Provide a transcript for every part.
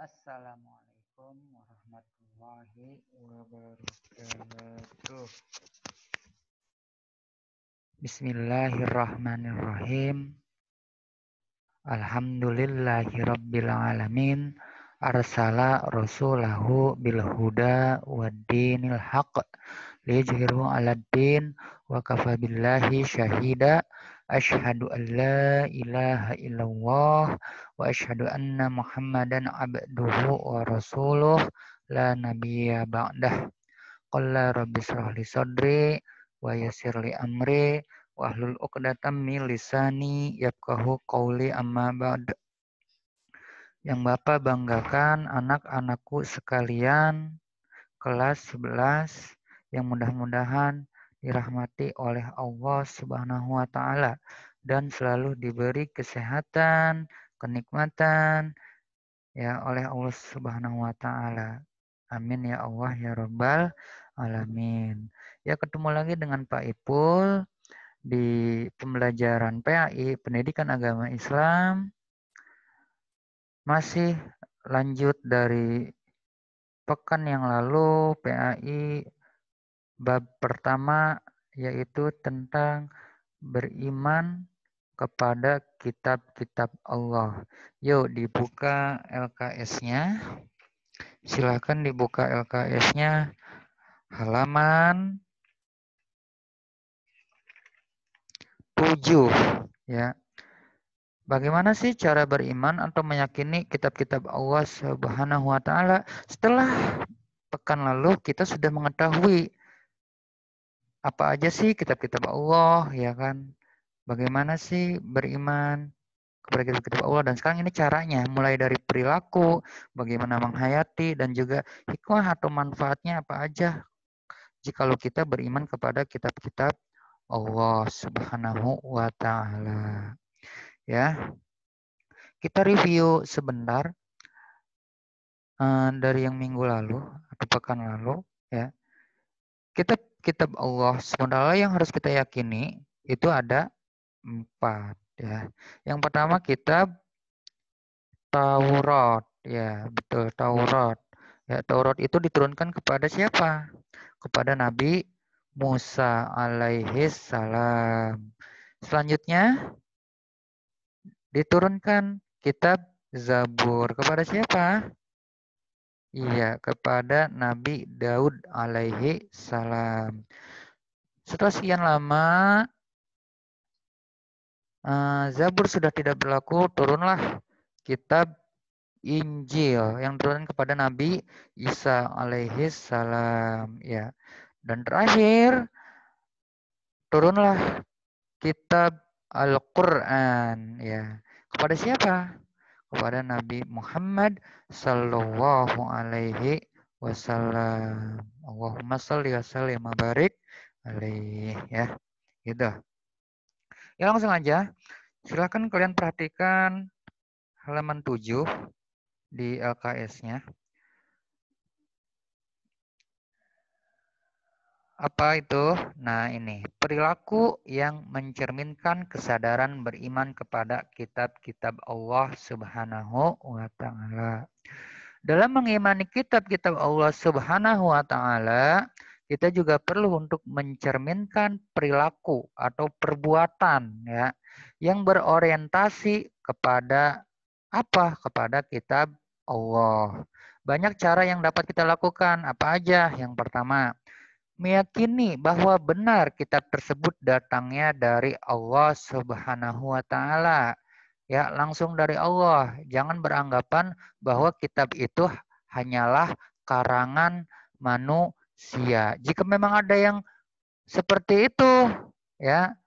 Assalamualaikum warahmatullahi wabarakatuh. Bismillahirrahmanirrahim. Alhamdulillahirabbil alamin. Arsala rasulahu bil huda waddinil haqq liyuzhirahu 'alad din wa kafa billahi syahida. Asyhadu an la ilaha illallah wa asyhadu anna Muhammadan abduhu wa rasuluh la nabiyya ba'dah. Qala rabbi shrah li sadri wa yassir li amri wahlul 'uqdatam min lisani yafqahu qawli amma ba'd. Yang Bapak banggakan anak-anakku sekalian kelas 11 yang mudah-mudahan dirahmati oleh Allah Subhanahu wa taala dan selalu diberi kesehatan, kenikmatan ya oleh Allah Subhanahu wa taala. Amin ya Allah ya rabbal alamin. Ya ketemu lagi dengan Pak Ipul di pembelajaran PAI Pendidikan Agama Islam. Masih lanjut dari pekan yang lalu PAI bab pertama yaitu tentang beriman kepada kitab-kitab Allah. Yuk dibuka LKS-nya. Silakan dibuka LKS-nya halaman 7 ya. Bagaimana sih cara beriman atau meyakini kitab-kitab Allah Subhanahu wa taala? Setelah pekan lalu kita sudah mengetahui apa aja sih kitab-kitab Allah ya kan? Bagaimana sih beriman kepada kitab-kitab Allah, dan sekarang ini caranya mulai dari perilaku, bagaimana menghayati, dan juga hikmah atau manfaatnya apa aja jikalau kita beriman kepada kitab-kitab Allah Subhanahu wa taala. Ya. Kita review sebentar dari yang minggu lalu atau pekan lalu ya. Kitab-kitab Allah SWT yang harus kita yakini itu ada 4 ya. Yang pertama kitab Taurat ya, betul Taurat. Ya, Taurat itu diturunkan kepada siapa? Kepada Nabi Musa alaihi salam. Selanjutnya diturunkan kitab Zabur kepada siapa? Iya, kepada Nabi Daud alaihi salam. Setelah sekian lama Zabur sudah tidak berlaku, turunlah kitab Injil yang turun kepada Nabi Isa alaihi salam ya. Dan terakhir turunlah kitab Al-Qur'an ya. Kepada siapa? Kepada Nabi Muhammad sallallahu alaihi wasallam. Allahumma shalli wa sallim wa barik alaihi ya. Gitu. Ya langsung aja. Silakan kalian perhatikan halaman 7 di LKS-nya. Apa itu? Nah ini, perilaku yang mencerminkan kesadaran beriman kepada kitab-kitab Allah Subhanahu wa taala. Dalam mengimani kitab-kitab Allah Subhanahu wa taala, kita juga perlu untuk mencerminkan perilaku atau perbuatan ya yang berorientasi kepada apa? Kepada kitab Allah. Banyak cara yang dapat kita lakukan. Apa aja? Yang pertama, meyakini bahwa benar kitab tersebut datangnya dari Allah Subhanahu wa taala. Ya, langsung dari Allah. Jangan beranggapan bahwa kitab itu hanyalah karangan manusia. Jika memang ada yang seperti itu, ya.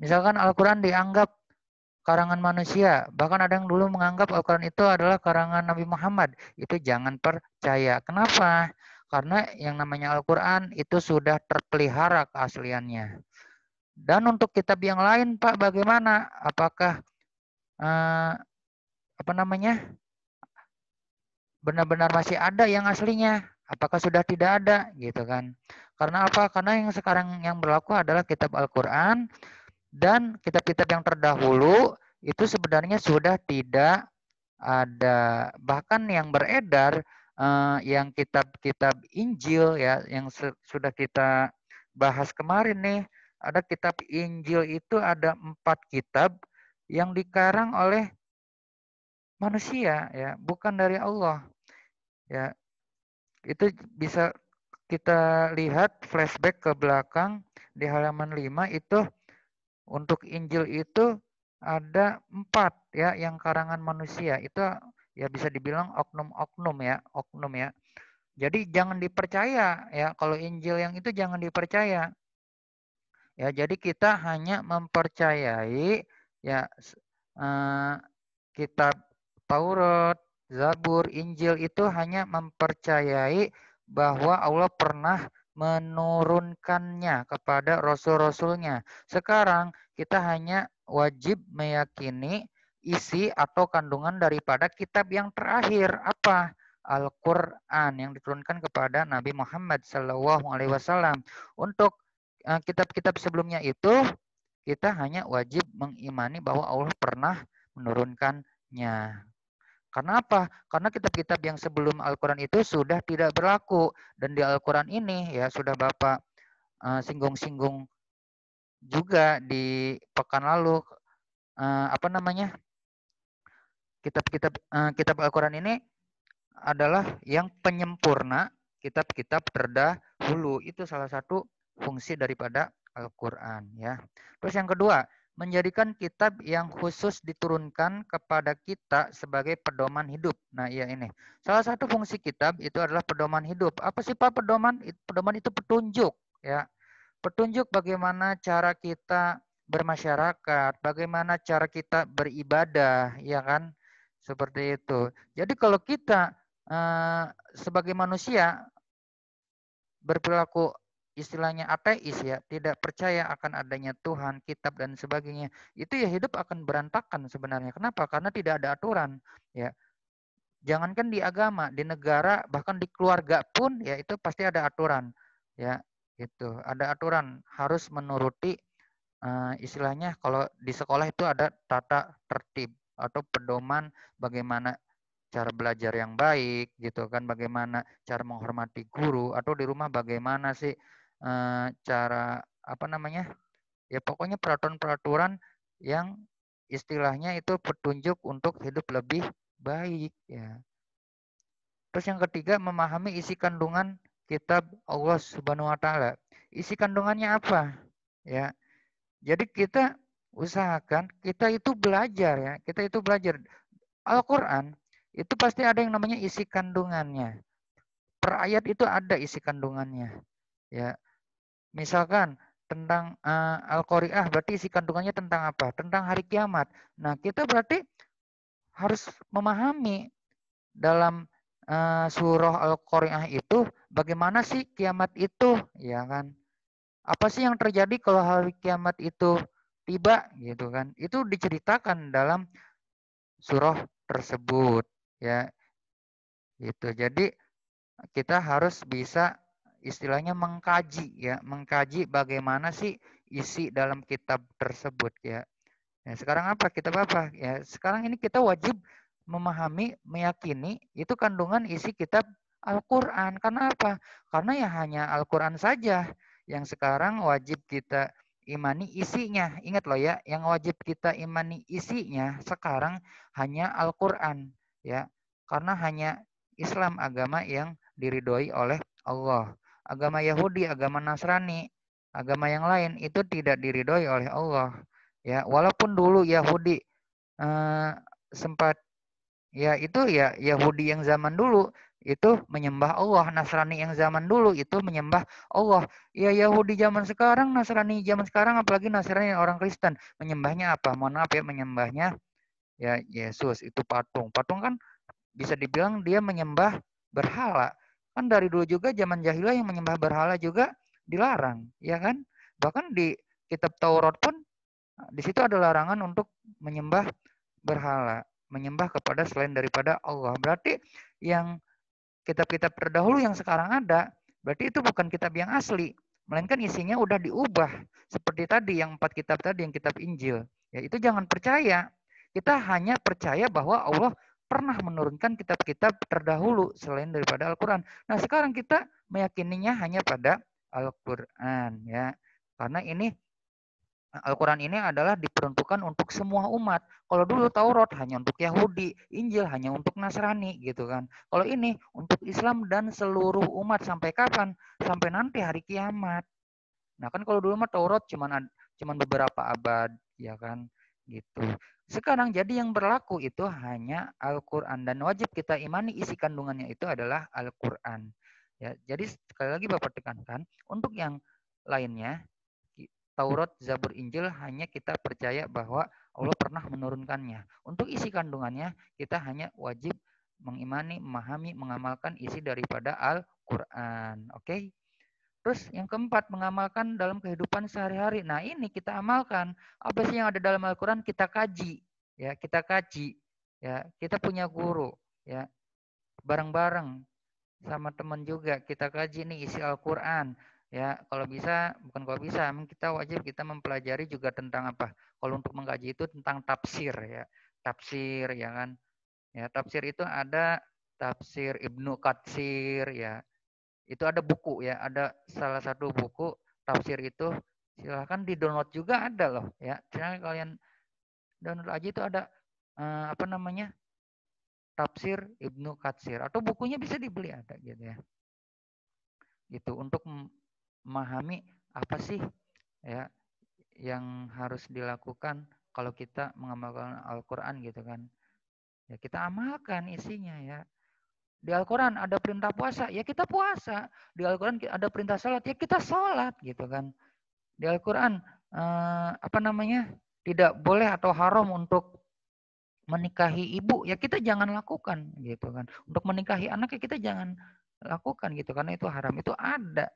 Misalkan Al-Qur'an dianggap karangan manusia, bahkan ada yang dulu menganggap Al-Qur'an itu adalah karangan Nabi Muhammad. Itu jangan percaya. Kenapa? Karena yang namanya Al-Qur'an itu sudah terpelihara keasliannya. Dan untuk kitab yang lain, Pak, bagaimana? Apakah benar-benar masih ada yang aslinya? Apakah sudah tidak ada? Gitu kan. Karena apa? Karena yang sekarang yang berlaku adalah kitab Al-Qur'an, dan kitab-kitab yang terdahulu itu sebenarnya sudah tidak ada bahkan yang beredar yang kitab-kitab Injil ya yang sudah kita bahas kemarin nih, ada kitab Injil itu ada 4 kitab yang dikarang oleh manusia ya, bukan dari Allah ya. Itu bisa kita lihat flashback ke belakang di halaman 5 itu untuk Injil itu ada 4 ya yang karangan manusia. Itu ya bisa dibilang oknum-oknum ya, oknum ya. Jadi jangan dipercaya ya, kalau Injil yang itu jangan dipercaya. Ya, jadi kita hanya mempercayai ya eh, kitab Taurat, Zabur, Injil itu hanya mempercayai bahwa Allah pernah menurunkannya kepada rasul-rasulnya. Sekarang kita hanya wajib meyakini isi atau kandungan daripada kitab yang terakhir. Apa? Al-Quran yang diturunkan kepada Nabi Muhammad SAW. Untuk kitab-kitab sebelumnya itu kita hanya wajib mengimani bahwa Allah pernah menurunkannya. Karena apa? Karena kitab-kitab yang sebelum Al-Quran itu sudah tidak berlaku. Dan di Al-Quran ini ya sudah Bapak singgung-singgung juga di pekan lalu. Apa namanya? Kitab Al-Quran ini adalah yang penyempurna kitab-kitab terdahulu. Itu salah satu fungsi daripada Al-Quran ya. Terus yang kedua, menjadikan kitab yang khusus diturunkan kepada kita sebagai pedoman hidup. Nah, iya ini. Salah satu fungsi kitab itu adalah pedoman hidup. Apa sih Pak pedoman? Pedoman itu petunjuk ya. Petunjuk bagaimana cara kita bermasyarakat, bagaimana cara kita beribadah, ya kan? Seperti itu. Jadi kalau kita sebagai manusia berperilaku istilahnya ateis ya, tidak percaya akan adanya Tuhan, kitab dan sebagainya, itu ya hidup akan berantakan sebenarnya. Kenapa? Karena tidak ada aturan ya. Jangankan di agama, di negara, bahkan di keluarga pun ya itu pasti ada aturan ya. Itu ada aturan harus menuruti istilahnya kalau di sekolah itu ada tata tertib atau pedoman bagaimana cara belajar yang baik gitu kan, bagaimana cara menghormati guru, atau di rumah bagaimana sih cara apa namanya ya pokoknya peraturan-peraturan yang istilahnya itu petunjuk untuk hidup lebih baik ya. Terus yang ketiga, memahami isi kandungan kitab Allah Subhanahu wa taala. Isi kandungannya apa? Ya. Jadi kita usahakan kita itu belajar ya, kita itu belajar Al-Qur'an itu pasti ada yang namanya isi kandungannya. Per ayat itu ada isi kandungannya. Ya. Misalkan tentang Al-Qari'ah berarti isi kandungannya tentang apa? Tentang hari kiamat. Nah, kita berarti harus memahami dalam surah Al-Qari'ah itu bagaimana sih kiamat itu, ya kan? Apa sih yang terjadi kalau hari kiamat itu tiba gitu kan? Itu diceritakan dalam surah tersebut ya. Gitu. Jadi kita harus bisa istilahnya mengkaji ya, mengkaji bagaimana sih isi dalam kitab tersebut ya. Nah, sekarang apa? Kitab apa? Ya, sekarang ini kita wajib memahami, meyakini itu kandungan isi kitab Al-Qur'an. Karena apa? Karena ya hanya Al-Qur'an saja yang sekarang wajib kita imani isinya. Ingat loh ya, yang wajib kita imani isinya sekarang hanya Al-Qur'an ya. Karena hanya Islam agama yang diridhoi oleh Allah. Agama Yahudi, agama Nasrani, agama yang lain itu tidak diridhoi oleh Allah. Ya, walaupun dulu Yahudi sempat ya itu ya Yahudi yang zaman dulu itu menyembah Allah, Nasrani yang zaman dulu itu menyembah Allah. Ya Yahudi zaman sekarang, Nasrani zaman sekarang, apalagi Nasrani orang Kristen menyembahnya apa? Mohon maaf ya, menyembahnya ya Yesus, itu patung. Patung kan bisa dibilang dia menyembah berhala. Kan dari dulu juga zaman jahiliyah yang menyembah berhala juga dilarang, ya kan? Bahkan di kitab Taurat pun di situ ada larangan untuk menyembah berhala, menyembah kepada selain daripada Allah. Berarti yang kitab-kitab terdahulu yang sekarang ada, berarti itu bukan kitab yang asli, melainkan isinya udah diubah. Seperti tadi yang 4 kitab tadi, yang kitab Injil. Ya itu jangan percaya. Kita hanya percaya bahwa Allah pernah menurunkan kitab-kitab terdahulu selain daripada Al-Quran. Nah, sekarang kita meyakininya hanya pada Al-Quran, ya. Karena ini Al-Quran ini adalah diperuntukkan untuk semua umat. Kalau dulu Taurat hanya untuk Yahudi, Injil hanya untuk Nasrani gitu kan. Kalau ini untuk Islam dan seluruh umat sampai kapan? Sampai nanti hari kiamat. Nah, kan kalau dulu mah Taurat cuman beberapa abad ya kan gitu. Sekarang jadi yang berlaku itu hanya Al-Quran dan wajib kita imani isi kandungannya itu adalah Al-Quran. Ya, jadi sekali lagi Bapak tekankan untuk yang lainnya Taurat, Zabur, Injil hanya kita percaya bahwa Allah pernah menurunkannya. Untuk isi kandungannya, kita hanya wajib mengimani, memahami, mengamalkan isi daripada Al-Quran. Oke? Terus yang keempat, mengamalkan dalam kehidupan sehari-hari. Nah, ini kita amalkan. Apa sih yang ada dalam Al-Quran? Kita kaji. Ya, kita kaji. Ya, kita punya guru. Ya, bareng-bareng sama teman juga kita kaji nih isi Al-Quran. Ya, kalau bisa, bukan kalau bisa, kita wajib kita mempelajari juga tentang apa? Kalau untuk mengkaji itu tentang tafsir ya. Tafsir ya kan. Ya, tafsir itu ada tafsir Ibnu Katsir ya. Itu ada buku ya, ada salah satu buku tafsir itu silahkan di-download juga ada loh ya. Silahkan kalian download aja itu ada apa namanya? Tafsir Ibnu Katsir atau bukunya bisa dibeli ada gitu ya. Gitu untuk memahami apa sih ya yang harus dilakukan kalau kita mengamalkan Al-Qur'an gitu kan. Ya kita amalkan isinya ya. Di Al-Qur'an ada perintah puasa, ya kita puasa. Di Al-Qur'an ada perintah salat, ya kita salat gitu kan. Di Al-Qur'an apa namanya? Tidak boleh atau haram untuk menikahi ibu, ya kita jangan lakukan gitu kan. Untuk menikahi anak ya kita jangan lakukan gitu karena itu haram. Itu ada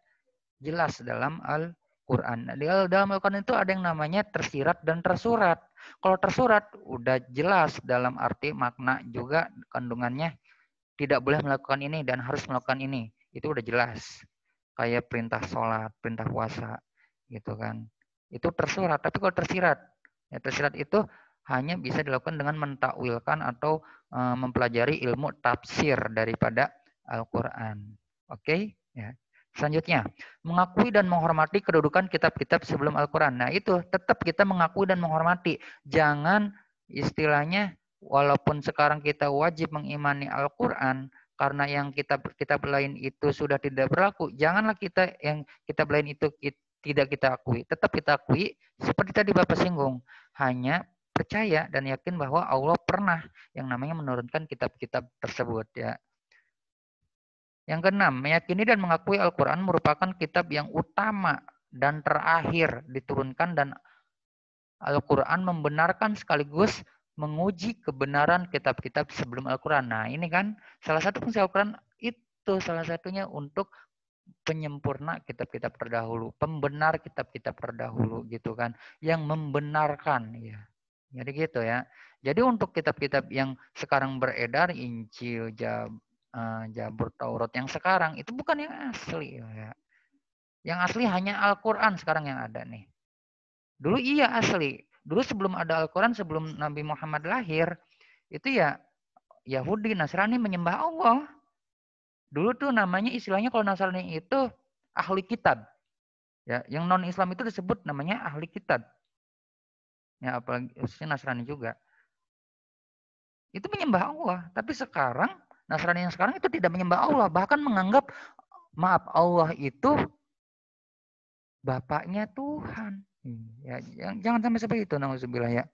jelas dalam Al-Quran. Di dalam Al-Quran itu ada yang namanya tersirat dan tersurat. Kalau tersurat udah jelas dalam arti makna juga kandungannya tidak boleh melakukan ini dan harus melakukan ini. Itu udah jelas. Kayak perintah sholat, perintah puasa gitu kan. Itu tersurat. Tapi kalau tersirat, ya tersirat itu hanya bisa dilakukan dengan mentakwilkan atau mempelajari ilmu tafsir daripada Al-Quran. Oke? Ya. Selanjutnya, mengakui dan menghormati kedudukan kitab-kitab sebelum Al-Quran. Nah itu tetap kita mengakui dan menghormati. Jangan istilahnya walaupun sekarang kita wajib mengimani Al-Quran, karena yang kitab lain itu sudah tidak berlaku, janganlah kita yang kitab lain itu tidak kita akui. Tetap kita akui, seperti tadi Bapak singgung, hanya percaya dan yakin bahwa Allah pernah yang namanya menurunkan kitab-kitab tersebut ya. Yang keenam, meyakini dan mengakui Al-Quran merupakan kitab yang utama dan terakhir diturunkan dan Al-Quran membenarkan sekaligus menguji kebenaran kitab-kitab sebelum Al-Quran. Nah ini kan salah satu fungsi Al-Quran itu salah satunya untuk penyempurna kitab-kitab terdahulu, pembenar kitab-kitab terdahulu gitu kan, yang membenarkan ya. Jadi gitu ya. Jadi untuk kitab-kitab yang sekarang beredar, Injil, Zabur, Taurat yang sekarang itu bukan yang asli ya. Yang asli hanya Al-Quran sekarang yang ada nih. Dulu iya asli. Dulu sebelum ada Al-Quran, sebelum Nabi Muhammad lahir, itu ya Yahudi, Nasrani menyembah Allah. Dulu tuh namanya istilahnya kalau Nasrani itu ahli kitab. Ya, yang non-Islam itu disebut namanya ahli kitab. Ya, apalagi khususnya Nasrani juga. Itu menyembah Allah. Tapi sekarang, Nasrani yang sekarang itu tidak menyembah Allah. Bahkan menganggap, maaf, Allah itu bapaknya Tuhan. Ya, jangan sampai seperti itu, nauzubillah ya.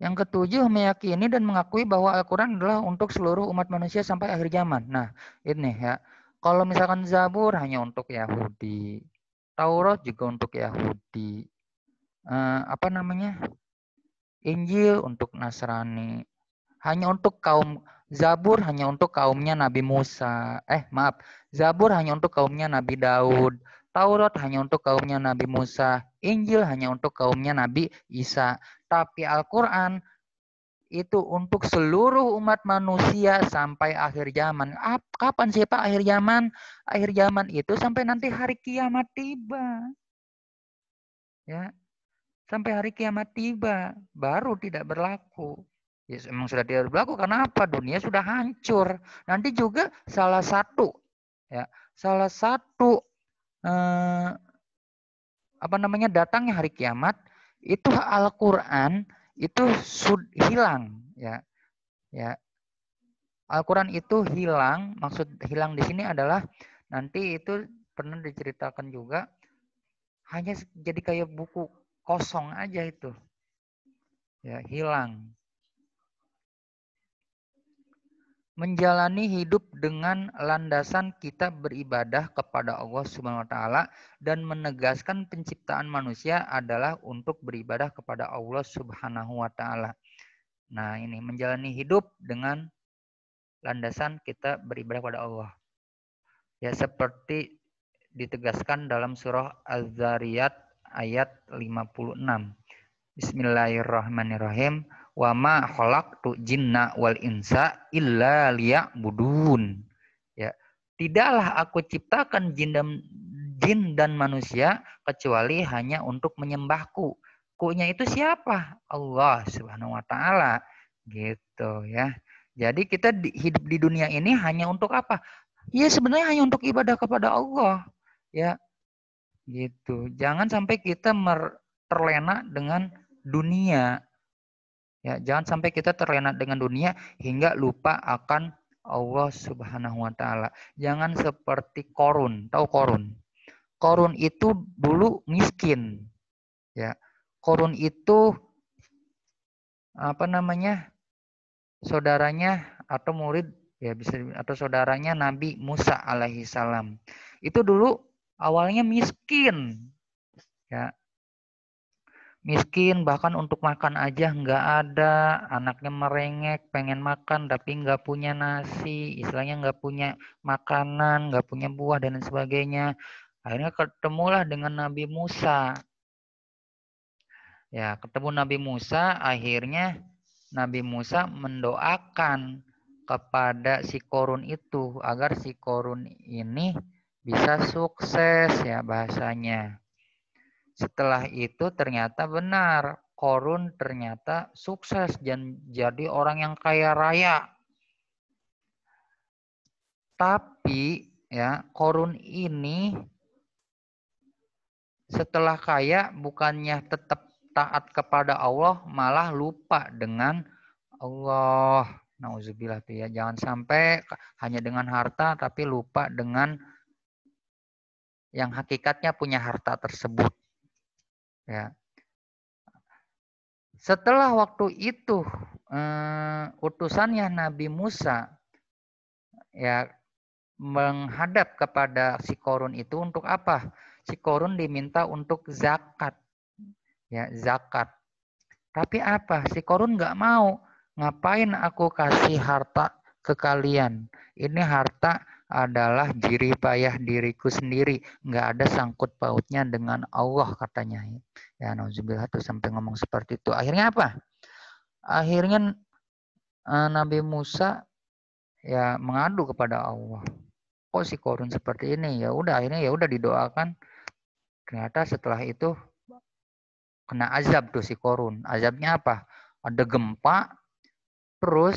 Yang ketujuh, meyakini dan mengakui bahwa Al-Quran adalah untuk seluruh umat manusia sampai akhir zaman. Nah, ini ya. Kalau misalkan Zabur hanya untuk Yahudi, Taurat juga untuk Yahudi, apa namanya, Injil untuk Nasrani, hanya untuk kaum Zabur hanya untuk kaumnya Nabi Musa. Maaf, Zabur hanya untuk kaumnya Nabi Daud. Taurat hanya untuk kaumnya Nabi Musa. Injil hanya untuk kaumnya Nabi Isa. Tapi Al-Quran itu untuk seluruh umat manusia sampai akhir zaman. Kapan sih Pak akhir zaman? Akhir zaman itu sampai nanti hari kiamat tiba. Ya. sampai hari kiamat tiba, baru tidak berlaku. Ya, memang sudah tidak berlaku karena apa? Dunia sudah hancur. Nanti juga salah satu datangnya hari kiamat itu Al-Qur'an itu hilang ya. Al-Qur'an itu hilang, maksud hilang di sini adalah nanti itu pernah diceritakan juga hanya jadi kayak buku kosong aja itu. Ya, hilang. Menjalani hidup dengan landasan kita beribadah kepada Allah Subhanahu wa taala dan menegaskan penciptaan manusia adalah untuk beribadah kepada Allah Subhanahu wa taala. Nah, ini menjalani hidup dengan landasan kita beribadah kepada Allah. Ya, seperti ditegaskan dalam surah Az-Zariyat ayat 56. Bismillahirrahmanirrahim. Wa ma khalaqtu jinna wal insa illa liya'budun. Ya, tidaklah aku ciptakan jin dan manusia kecuali hanya untuk menyembahku. Ku-nya itu siapa? Allah Subhanahu wa taala. Gitu ya. Jadi kita hidup di dunia ini hanya untuk apa? Ya sebenarnya hanya untuk ibadah kepada Allah. Ya. Gitu. Jangan sampai kita terlena dengan dunia. Ya, jangan sampai kita terlena dengan dunia hingga lupa akan Allah Subhanahu wa taala. Jangan seperti Korun. Tahu Korun? Korun itu dulu miskin. Ya. Korun itu saudaranya atau murid ya bisa atau saudaranya Nabi Musa alaihi salam. Itu dulu awalnya miskin. Ya, miskin, bahkan untuk makan aja nggak ada, anaknya merengek, pengen makan tapi nggak punya nasi, istilahnya nggak punya makanan, nggak punya buah dan sebagainya. Akhirnya ketemulah dengan Nabi Musa. Ya, ketemu Nabi Musa, akhirnya Nabi Musa mendoakan kepada si Korun itu agar si Korun ini bisa sukses ya bahasanya. Setelah itu ternyata benar, Korun ternyata sukses dan jadi orang yang kaya raya. Tapi ya, Korun ini setelah kaya bukannya tetap taat kepada Allah, malah lupa dengan Allah. Nauzubillah tuh ya. Jangan sampai hanya dengan harta tapi lupa dengan yang hakikatnya punya harta tersebut. Ya. Setelah waktu itu utusannya Nabi Musa ya menghadap kepada si Korun itu untuk apa? Si Korun diminta untuk zakat. Ya, zakat. Tapi apa? Si Korun nggak mau. Ngapain aku kasih harta ke kalian? Ini harta adalah jerih payah diriku sendiri, nggak ada sangkut pautnya dengan Allah katanya. Ya, nauzubillah tuh sampai ngomong seperti itu. Akhirnya apa? Akhirnya Nabi Musa ya mengadu kepada Allah. Kok si Korun seperti ini? Ya udah akhirnya ya udah didoakan. Ternyata setelah itu kena azab tuh si Korun. Azabnya apa? Ada gempa, terus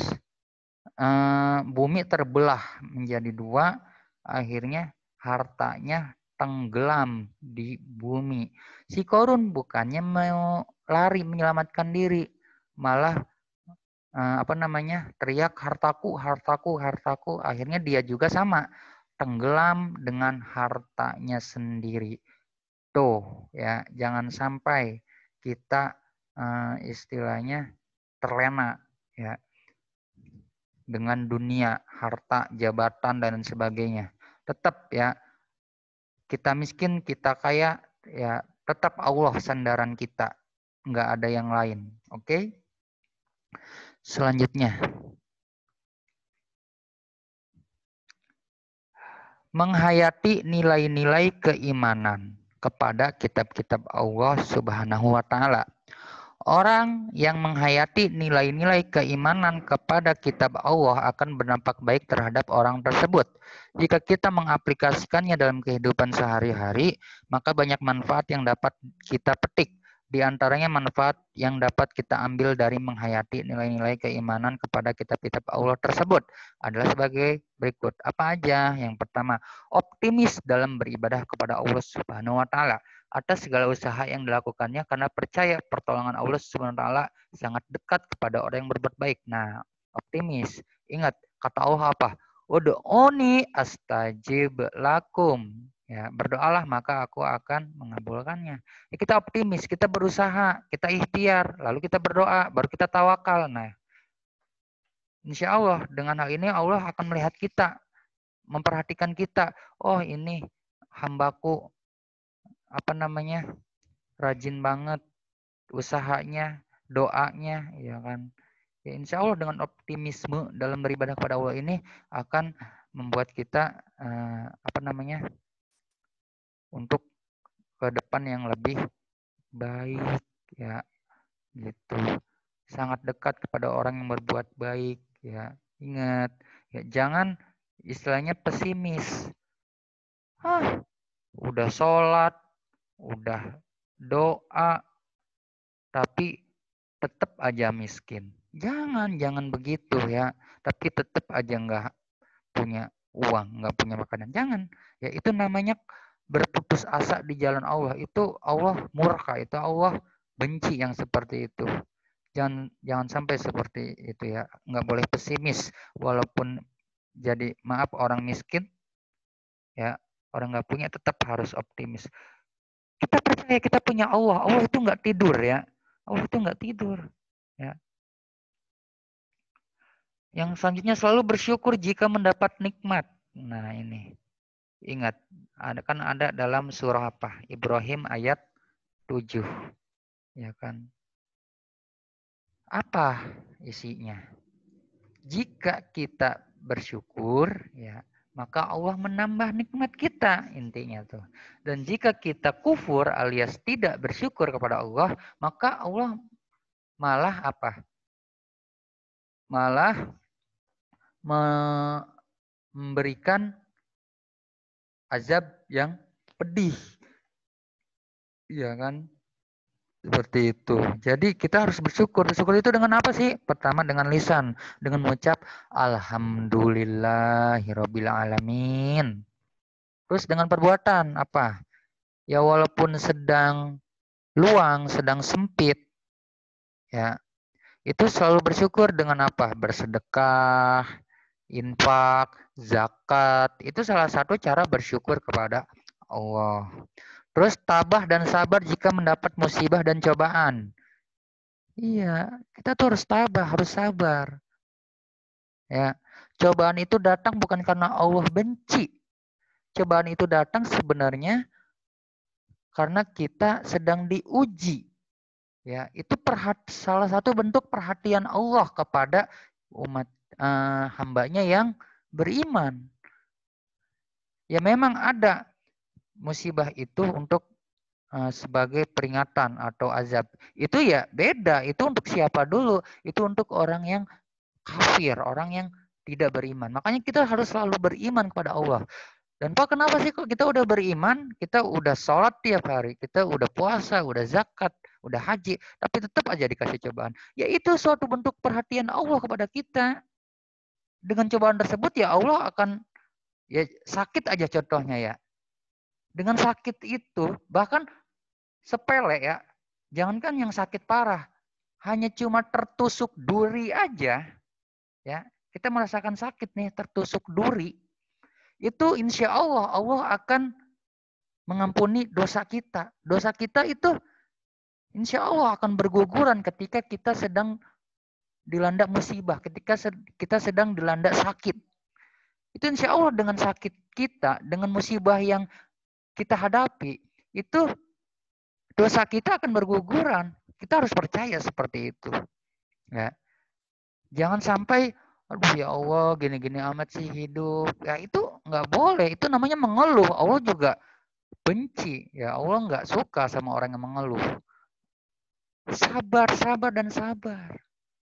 bumi terbelah menjadi dua, akhirnya hartanya tenggelam di bumi. Si Korun bukannya mau lari menyelamatkan diri, malah teriak hartaku, hartaku, hartaku. Akhirnya dia juga sama, tenggelam dengan hartanya sendiri. Tuh ya, jangan sampai kita istilahnya terlena ya dengan dunia, harta, jabatan dan sebagainya. Tetap ya kita miskin, kita kaya, ya tetap Allah sandaran kita. Nggak ada yang lain. Oke? Selanjutnya. Menghayati nilai-nilai keimanan kepada kitab-kitab Allah Subhanahu wa taala. Orang yang menghayati nilai-nilai keimanan kepada kitab Allah akan berdampak baik terhadap orang tersebut. Jika kita mengaplikasikannya dalam kehidupan sehari-hari, maka banyak manfaat yang dapat kita petik. Di antaranya manfaat yang dapat kita ambil dari menghayati nilai-nilai keimanan kepada kitab-kitab Allah tersebut adalah sebagai berikut. Apa aja? Yang pertama, optimis dalam beribadah kepada Allah Subhanahu wa taala atas segala usaha yang dilakukannya karena percaya pertolongan Allah Subhanahu wa taala sangat dekat kepada orang yang berbuat baik. Nah, optimis. Ingat kata Allah apa? Ud'uni astajib lakum. Ya, berdoalah maka aku akan mengabulkannya. Ya, kita optimis, kita berusaha, kita ikhtiar, lalu kita berdoa, baru kita tawakal. Nah, insya Allah dengan hal ini Allah akan melihat kita, memperhatikan kita. Oh ini hambaku, apa namanya, rajin banget usahanya, doanya, ya kan. Ya, insya Allah dengan optimisme dalam beribadah kepada Allah ini akan membuat kita apa namanya, untuk ke depan yang lebih baik, ya gitu. Sangat dekat kepada orang yang berbuat baik, ya. Ingat, ya jangan istilahnya pesimis. Udah sholat, udah doa, tapi tetap aja miskin. Jangan begitu ya. Tapi tetap aja nggak punya uang, nggak punya makanan. Jangan. Ya itu namanya berputus asa di jalan Allah. Itu Allah murka, itu Allah benci yang seperti itu. Jangan sampai seperti itu ya. Nggak boleh pesimis. Walaupun jadi maaf orang miskin, ya orang nggak punya tetap harus optimis. Kita percaya kita punya Allah. Allah itu nggak tidur ya. Allah itu nggak tidur. Ya. Yang selanjutnya selalu bersyukur jika mendapat nikmat. Nah ini. Ingat, ada dalam surah apa? Ibrahim ayat 7. Ya kan? Apa isinya? Jika kita bersyukur, ya, maka Allah menambah nikmat kita, intinya tuh. Dan jika kita kufur alias tidak bersyukur kepada Allah, maka Allah malah apa? Malah memberikan azab yang pedih. Iya kan? Seperti itu. Jadi kita harus bersyukur. Bersyukur itu dengan apa sih? Pertama dengan lisan, dengan mengucap alhamdulillahirabbil alamin. Terus dengan perbuatan apa? Ya walaupun sedang luang, sedang sempit, ya itu selalu bersyukur dengan apa? Bersedekah, infak, zakat. Itu salah satu cara bersyukur kepada Allah. Terus tabah dan sabar jika mendapat musibah dan cobaan. Iya, kita tuh harus tabah, harus sabar. Ya, cobaan itu datang bukan karena Allah benci. Cobaan itu datang sebenarnya karena kita sedang diuji. Ya, itu salah satu bentuk perhatian Allah kepada umat hambanya yang beriman. Ya memang ada musibah itu untuk sebagai peringatan atau azab. Itu ya beda. Itu untuk siapa dulu? Itu untuk orang yang kafir, orang yang tidak beriman. Makanya kita harus selalu beriman kepada Allah. Dan Pak, kenapa sih kok kita udah beriman, kita udah sholat tiap hari, kita udah puasa, udah zakat, udah haji, tapi tetap aja dikasih cobaan. Ya itu suatu bentuk perhatian Allah kepada kita. Dengan cobaan tersebut ya Allah akan, ya sakit aja contohnya ya. Dengan sakit itu, bahkan sepele ya, jangankan yang sakit parah, hanya cuma tertusuk duri aja, ya kita merasakan sakit nih, tertusuk duri, itu insya Allah akan mengampuni dosa kita. Dosa kita itu insya Allah akan berguguran ketika kita sedang dilanda musibah, ketika kita sedang dilanda sakit. Itu insya Allah dengan sakit kita, dengan musibah yang kita hadapi, itu dosa kita akan berguguran. Kita harus percaya seperti itu. Ya. Jangan sampai, aduh ya Allah gini-gini amat sih hidup. Ya itu nggak boleh, itu namanya mengeluh. Allah juga benci. Ya Allah nggak suka sama orang yang mengeluh. Sabar, sabar, dan sabar.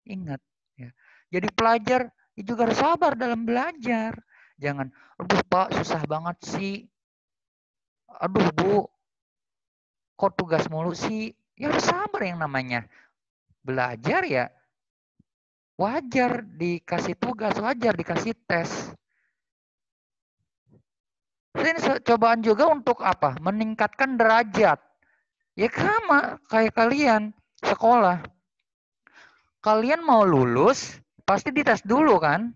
Ingat. Ya. Jadi pelajar juga harus sabar dalam belajar. Jangan, aduh Pak susah banget sih. Aduh Bu, kok tugas mulu sih? Ya harus sabar, yang namanya belajar ya wajar dikasih tugas, wajar dikasih tes. Ini cobaan juga untuk apa? Meningkatkan derajat. Ya sama kayak kalian sekolah. Kalian mau lulus, pasti dites dulu kan?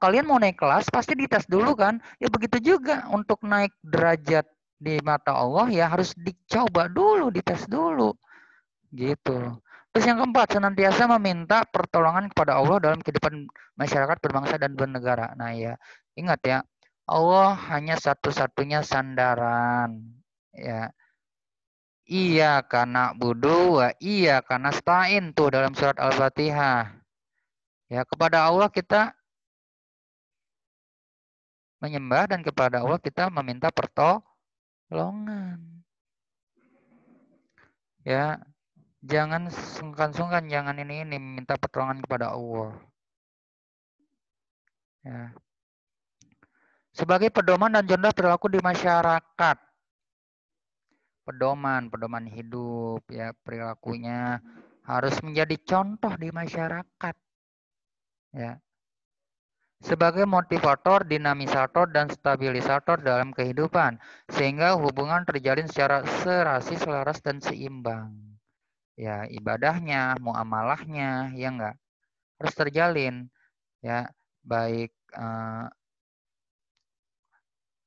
Kalian mau naik kelas, pasti dites dulu kan? Ya begitu juga untuk naik derajat di mata Allah ya harus dicoba dulu, dites dulu. Gitu. Terus yang keempat, senantiasa meminta pertolongan kepada Allah dalam kehidupan masyarakat, berbangsa, dan bernegara. Nah ya, ingat ya, Allah hanya satu-satunya sandaran. Ya, iya karena budu, iya karena stain tuh dalam surat Al-Fatihah. Ya, kepada Allah kita menyembah dan kepada Allah kita meminta pertolongan. Ya, jangan sungkan-sungkan, jangan ini minta pertolongan kepada Allah. Ya. Sebagai pedoman dan contoh perilaku di masyarakat. Pedoman hidup ya, perilakunya harus menjadi contoh di masyarakat. Ya. Sebagai motivator, dinamisator, dan stabilisator dalam kehidupan, sehingga hubungan terjalin secara serasi, selaras, dan seimbang. Ya, ibadahnya, muamalahnya, ya enggak, harus terjalin. Ya, baik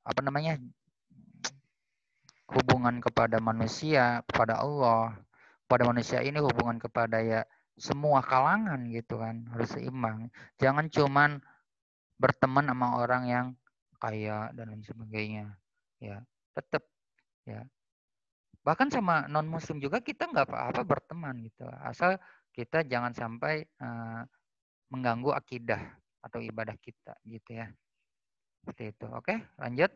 apa namanya, hubungan kepada manusia, kepada Allah, pada manusia ini hubungan kepada ya semua kalangan gitu kan, harus seimbang. Jangan cuman berteman sama orang yang kaya dan lain sebagainya. Ya, tetap ya. Bahkan sama non muslim juga kita nggak apa-apa berteman gitu. Asal kita jangan sampai mengganggu akidah atau ibadah kita gitu ya. Seperti itu. Oke, lanjut.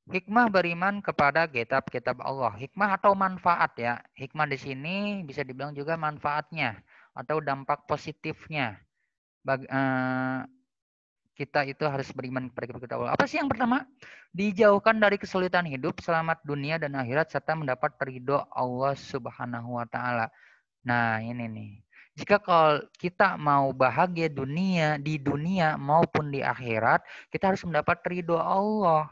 Hikmah beriman kepada kitab-kitab Allah. Hikmah atau manfaat ya. Hikmah di sini bisa dibilang juga manfaatnya atau dampak positifnya. Kita itu harus beriman kepada kitab Allah. Apa sih yang pertama? Dijauhkan dari kesulitan hidup, selamat dunia dan akhirat, serta mendapat ridho Allah Subhanahu wa taala. Nah, ini nih. Jika kalau kita mau bahagia di dunia maupun di akhirat, kita harus mendapat ridho Allah.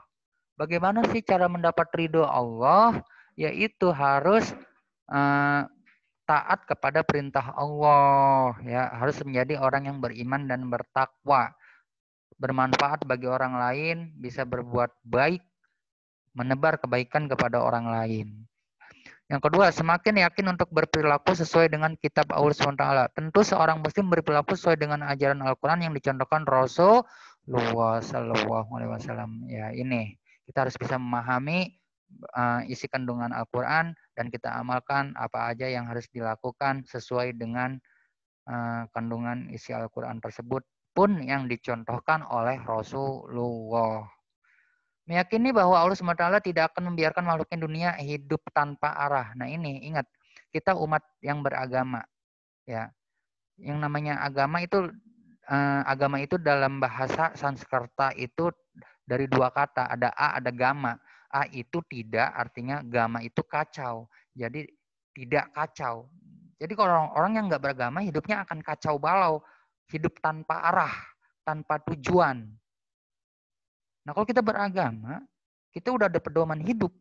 Bagaimana sih cara mendapat ridho Allah? Yaitu harus taat kepada perintah Allah, ya, harus menjadi orang yang beriman dan bertakwa, bermanfaat bagi orang lain, bisa berbuat baik, menebar kebaikan kepada orang lain. Yang kedua, semakin yakin untuk berperilaku sesuai dengan kitab Allah SWT. Tentu seorang muslim berperilaku sesuai dengan ajaran Al-Quran yang dicontohkan Rasulullah SAW. Ya, ini kita harus bisa memahami isi kandungan Al-Quran dan kita amalkan apa aja yang harus dilakukan sesuai dengan kandungan isi Al-Quran tersebut pun yang dicontohkan oleh Rasulullah. Meyakini bahwa Allah SWT tidak akan membiarkan makhluknya dunia hidup tanpa arah. Nah ini ingat, kita umat yang beragama. Ya, yang namanya agama itu dalam bahasa Sanskerta itu dari dua kata, ada a, ada gama. A itu tidak, artinya gama itu kacau. Jadi tidak kacau. Jadi kalau orang yang nggak beragama hidupnya akan kacau balau, hidup tanpa arah, tanpa tujuan. Nah kalau kita beragama, kita udah ada pedoman hidup,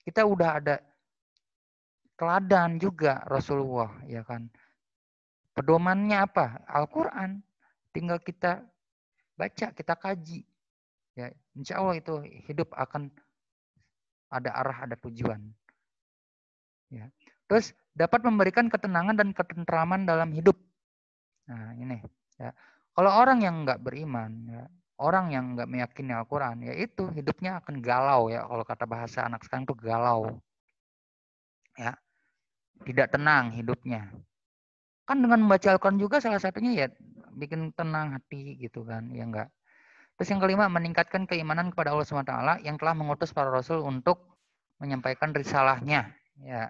kita udah ada teladan juga Rasulullah, ya kan. Pedomannya apa? Al-Quran. Tinggal kita baca, kita kaji. Ya, insya Allah itu hidup akan ada arah, ada tujuan. Ya. Terus dapat memberikan ketenangan dan ketentraman dalam hidup. Nah ini. Ya. Kalau orang yang nggak beriman, ya, orang yang nggak meyakini Al-Quran, ya itu hidupnya akan galau ya. Kalau kata bahasa anak sekarang itu galau. Ya, tidak tenang hidupnya. Kan dengan membaca Al-Quran juga salah satunya ya bikin tenang hati gitu kan, ya enggak. Terus yang kelima, meningkatkan keimanan kepada Allah SWT yang telah mengutus para rasul untuk menyampaikan risalahnya. Ya,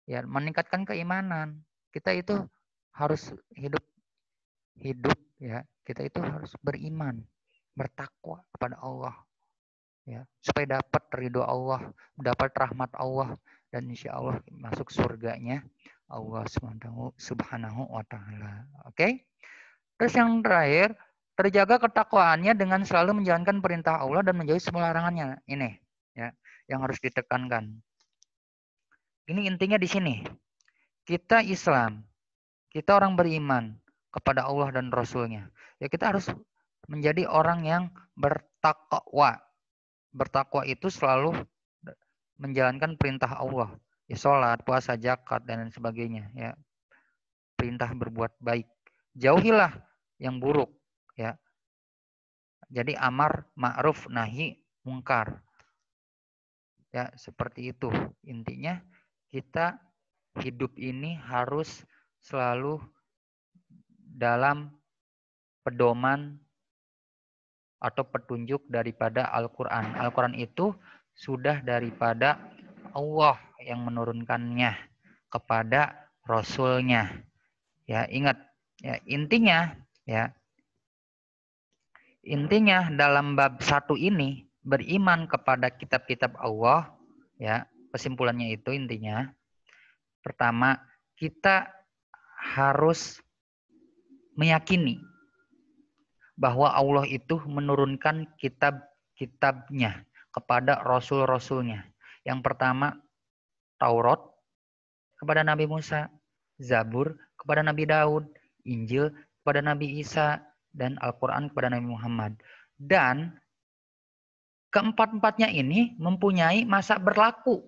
ya meningkatkan keimanan. Kita itu harus hidup ya. Kita itu harus beriman, bertakwa kepada Allah ya, supaya dapat ridho Allah, dapat rahmat Allah dan insya Allah masuk surganya Allah Subhanahu wa Ta'ala. Oke? Terus yang terakhir, terjaga ketakwaannya dengan selalu menjalankan perintah Allah dan menjauhi semua larangannya. Ini ya, yang harus ditekankan. Ini intinya di sini. Kita Islam, kita orang beriman kepada Allah dan Rasul-Nya. Ya kita harus menjadi orang yang bertakwa. Bertakwa itu selalu menjalankan perintah Allah. Ya, sholat, puasa, zakat, dan lain sebagainya. Ya, perintah berbuat baik. Jauhilah yang buruk. Ya, jadi amar, ma'ruf, nahi, mungkar. Ya, seperti itu. Intinya kita hidup ini harus selalu dalam pedoman atau petunjuk daripada Al-Quran. Al-Quran itu sudah daripada Allah yang menurunkannya kepada Rasul-Nya. Ya, ingat ya, intinya dalam bab 1 ini beriman kepada kitab-kitab Allah, ya, kesimpulannya itu intinya pertama kita harus meyakini bahwa Allah itu menurunkan kitab-kitabnya kepada Rasul-Rasulnya. Yang pertama Taurat kepada Nabi Musa, Zabur kepada Nabi Daud, Injil kepada Nabi Isa, dan Al-Quran kepada Nabi Muhammad. Dan keempat-empatnya ini mempunyai masa berlaku.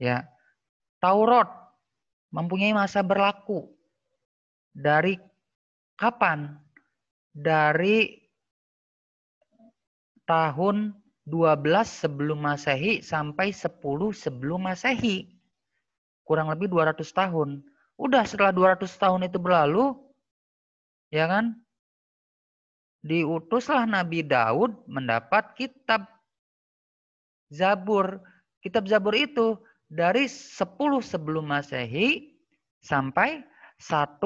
Ya, Taurat mempunyai masa berlaku. Dari kapan? Dari tahun 12 sebelum Masehi sampai 10 sebelum Masehi. Kurang lebih 200 tahun. Udah setelah 200 tahun itu berlalu, ya kan? Diutuslah Nabi Daud mendapat kitab Zabur. Kitab Zabur itu dari 10 sebelum Masehi sampai 1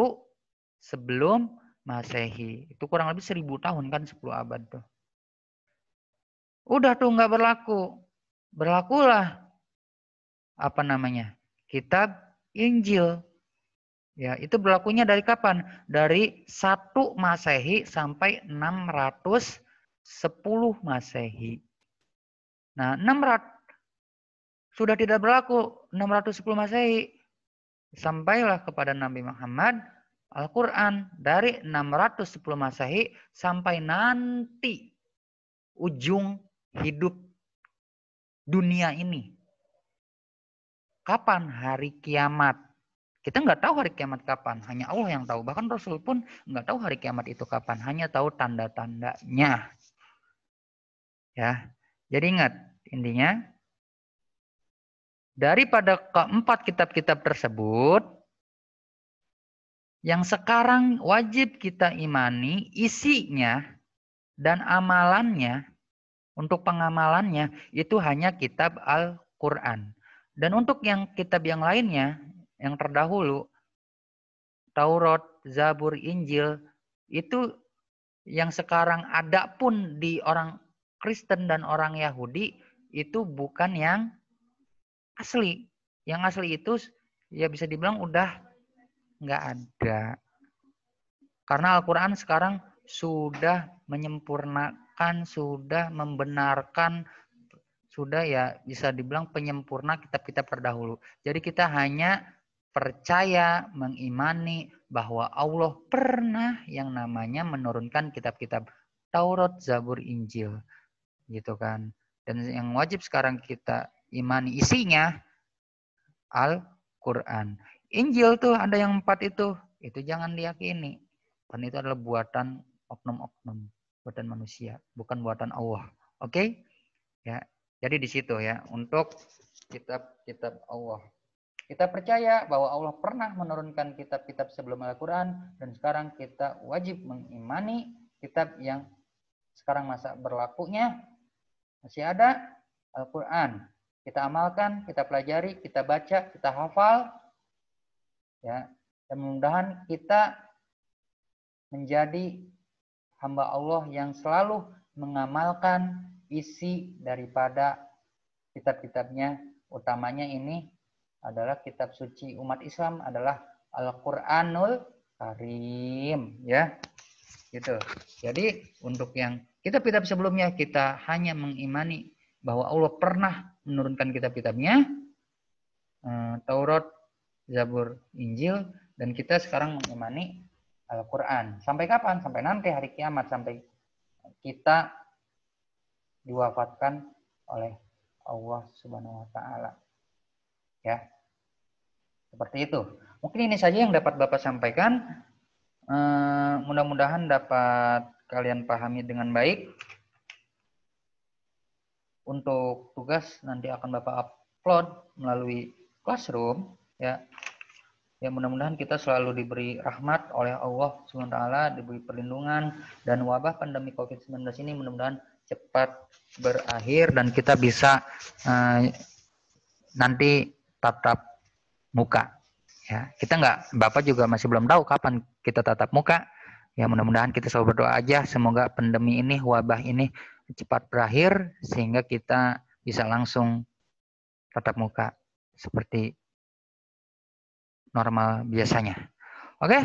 sebelum Masehi. Itu kurang lebih 1000 tahun kan, 10 abad tuh. Udah tuh nggak berlaku. Berlakulah apa namanya? Kitab Injil. Ya, itu berlakunya dari kapan? Dari 1 Masehi sampai 610 Masehi. Nah, 600 sudah tidak berlaku 610 Masehi. Sampailah kepada Nabi Muhammad Al-Quran dari 610 Masehi sampai nanti ujung hidup dunia ini. Kapan hari kiamat? Kita nggak tahu hari kiamat kapan. Hanya Allah yang tahu. Bahkan Rasul pun nggak tahu hari kiamat itu kapan. Hanya tahu tanda-tandanya. Ya, jadi ingat intinya daripada keempat kitab-kitab tersebut, yang sekarang wajib kita imani isinya dan amalannya, untuk pengamalannya itu hanya kitab Al-Quran. Dan untuk yang kitab yang lainnya, yang terdahulu, Taurat, Zabur, Injil, itu yang sekarang ada pun di orang Kristen dan orang Yahudi, itu bukan yang asli. Yang asli itu ya bisa dibilang udah nggak ada. Karena Al-Quran sekarang sudah menyempurnakan, sudah membenarkan, sudah ya bisa dibilang penyempurna kitab-kitab terdahulu. Jadi kita hanya percaya, mengimani bahwa Allah pernah yang namanya menurunkan kitab-kitab Taurat, Zabur, Injil. Gitu kan. Dan yang wajib sekarang kita imani isinya Al-Quran. Injil tuh ada yang 4 itu jangan diyakini. Karena itu adalah buatan oknum-oknum, buatan manusia, bukan buatan Allah. Oke? Ya. Jadi di situ ya, untuk kitab-kitab Allah. Kita percaya bahwa Allah pernah menurunkan kitab-kitab sebelum Al-Quran, dan sekarang kita wajib mengimani kitab yang sekarang masa berlakunya masih ada, Al-Quran. Kita amalkan, kita pelajari, kita baca, kita hafal, ya. Dan mudah-mudahan kita menjadi hamba Allah yang selalu mengamalkan isi daripada kitab-kitabnya utamanya ini adalah kitab suci umat Islam adalah Al-Qur'anul Karim, ya. Gitu. Jadi untuk yang kitab-kitab sebelumnya kita hanya mengimani bahwa Allah pernah menurunkan kitab-kitabnya, Taurat, Zabur, Injil, dan kita sekarang mengimani Al-Quran. Sampai kapan? Sampai nanti hari kiamat, sampai kita diwafatkan oleh Allah Subhanahu wa taala. Ya. Seperti itu. Mungkin ini saja yang dapat Bapak sampaikan. Mudah-mudahan dapat kalian pahami dengan baik. Untuk tugas nanti akan Bapak upload melalui Classroom, ya. Ya, mudah-mudahan kita selalu diberi rahmat oleh Allah SWT, diberi perlindungan, dan wabah pandemi COVID-19 ini mudah-mudahan cepat berakhir dan kita bisa nanti tatap muka. Ya, kita Bapak juga masih belum tahu kapan kita tatap muka. Ya, mudah-mudahan kita selalu berdoa aja semoga pandemi ini, wabah ini cepat berakhir sehingga kita bisa langsung tatap muka seperti normal biasanya. Oke.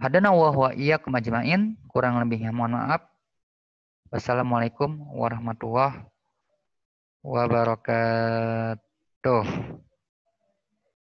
Hadana wa iyyakum ajmain. Kurang lebihnya mohon maaf. Wassalamualaikum warahmatullahi wabarakatuh.